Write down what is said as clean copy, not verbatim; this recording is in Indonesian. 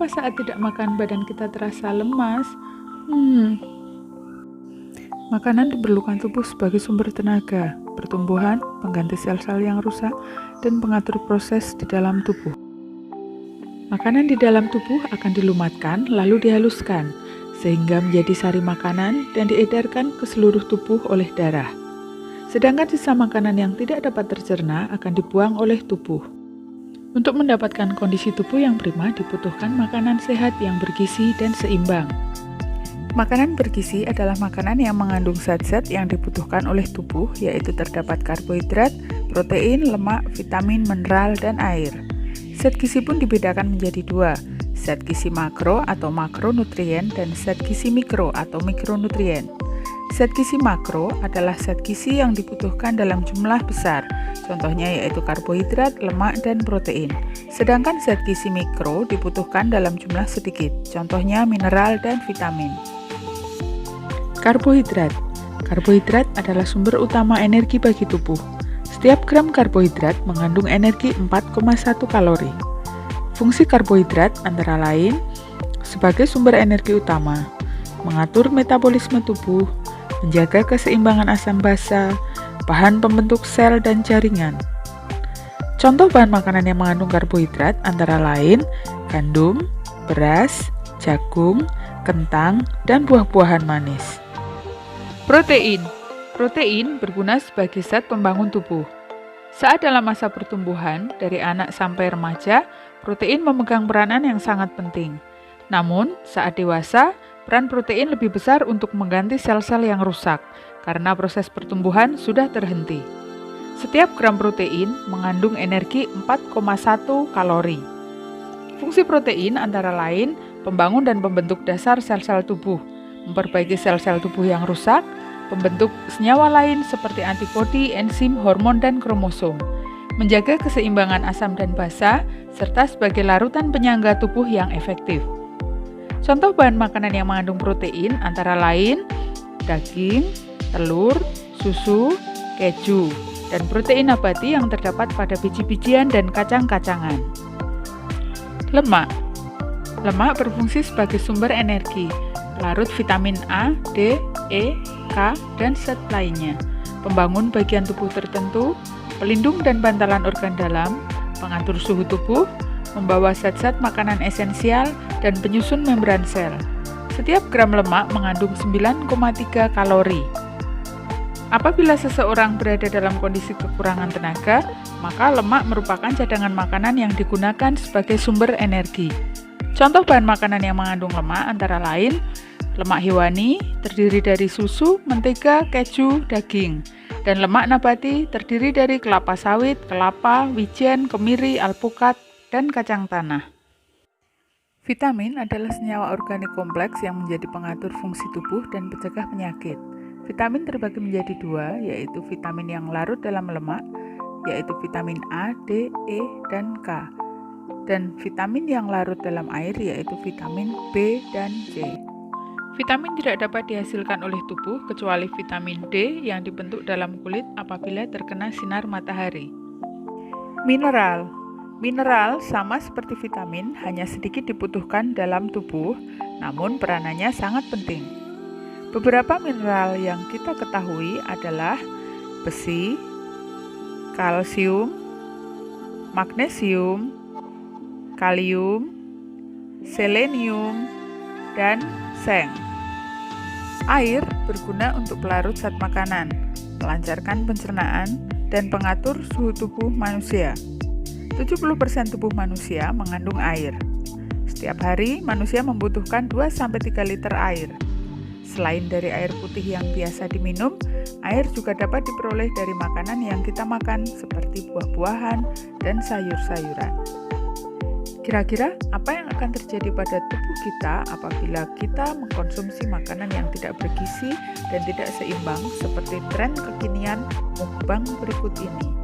Kenapa saat tidak makan badan kita terasa lemas? Makanan diperlukan tubuh sebagai sumber tenaga, pertumbuhan, pengganti sel-sel yang rusak, dan pengatur proses di dalam tubuh. Makanan di dalam tubuh akan dilumatkan lalu dihaluskan, sehingga menjadi sari makanan dan diedarkan ke seluruh tubuh oleh darah. Sedangkan sisa makanan yang tidak dapat tercerna akan dibuang oleh tubuh. Untuk mendapatkan kondisi tubuh yang prima dibutuhkan makanan sehat yang bergizi dan seimbang. Makanan bergizi adalah makanan yang mengandung zat-zat yang dibutuhkan oleh tubuh, yaitu terdapat karbohidrat, protein, lemak, vitamin, mineral, dan air. Zat gizi pun dibedakan menjadi dua, zat gizi makro atau makronutrien dan zat gizi mikro atau mikronutrien. Zat gizi makro adalah zat gizi yang dibutuhkan dalam jumlah besar, contohnya yaitu karbohidrat, lemak, dan protein. Sedangkan zat gizi mikro dibutuhkan dalam jumlah sedikit, contohnya mineral dan vitamin. Karbohidrat. Karbohidrat adalah sumber utama energi bagi tubuh. Setiap gram karbohidrat mengandung energi 4,1 kalori. Fungsi karbohidrat antara lain sebagai sumber energi utama, mengatur metabolisme tubuh, menjaga keseimbangan asam basa, bahan pembentuk sel dan jaringan. Contoh bahan makanan yang mengandung karbohidrat antara lain gandum, beras, jagung, kentang, dan buah-buahan manis. Protein. Protein berguna sebagai zat pembangun tubuh. Saat dalam masa pertumbuhan, dari anak sampai remaja, protein memegang peranan yang sangat penting. Namun, saat dewasa, peran protein lebih besar untuk mengganti sel-sel yang rusak, karena proses pertumbuhan sudah terhenti. Setiap gram protein mengandung energi 4,1 kalori. Fungsi protein antara lain pembangun dan pembentuk dasar sel-sel tubuh, memperbaiki sel-sel tubuh yang rusak, pembentuk senyawa lain seperti antibodi, enzim, hormon, dan kromosom, menjaga keseimbangan asam dan basa, serta sebagai larutan penyangga tubuh yang efektif. Contoh bahan makanan yang mengandung protein antara lain daging, telur, susu, keju, dan protein nabati yang terdapat pada biji-bijian dan kacang-kacangan. Lemak. Lemak berfungsi sebagai sumber energi, larut vitamin A, D, E, K, dan zat lainnya, pembangun bagian tubuh tertentu, pelindung dan bantalan organ dalam, pengatur suhu tubuh, membawa zat-zat makanan esensial, dan penyusun membran sel. Setiap gram lemak mengandung 9,3 kalori. Apabila seseorang berada dalam kondisi kekurangan tenaga, maka lemak merupakan cadangan makanan yang digunakan sebagai sumber energi. Contoh bahan makanan yang mengandung lemak antara lain lemak hewani terdiri dari susu, mentega, keju, daging, dan lemak nabati terdiri dari kelapa sawit, kelapa, wijen, kemiri, alpukat, dan kacang tanah. Vitamin adalah senyawa organik kompleks yang menjadi pengatur fungsi tubuh dan pencegah penyakit. Vitamin terbagi menjadi dua, yaitu vitamin yang larut dalam lemak, yaitu vitamin A, D, E, dan K, dan vitamin yang larut dalam air, yaitu vitamin B dan C. Vitamin tidak dapat dihasilkan oleh tubuh kecuali vitamin D yang dibentuk dalam kulit apabila terkena sinar matahari. Mineral. Mineral sama seperti vitamin, hanya sedikit dibutuhkan dalam tubuh, namun peranannya sangat penting. Beberapa mineral yang kita ketahui adalah besi, kalsium, magnesium, kalium, selenium, dan seng. Air berguna untuk pelarut zat makanan, melancarkan pencernaan, dan pengatur suhu tubuh manusia. 70% tubuh manusia mengandung air. Setiap hari, manusia membutuhkan 2-3 liter air. Selain dari air putih yang biasa diminum, air juga dapat diperoleh dari makanan yang kita makan seperti buah-buahan dan sayur-sayuran. Kira-kira apa yang akan terjadi pada tubuh kita apabila kita mengkonsumsi makanan yang tidak bergizi dan tidak seimbang seperti tren kekinian mukbang berikut ini?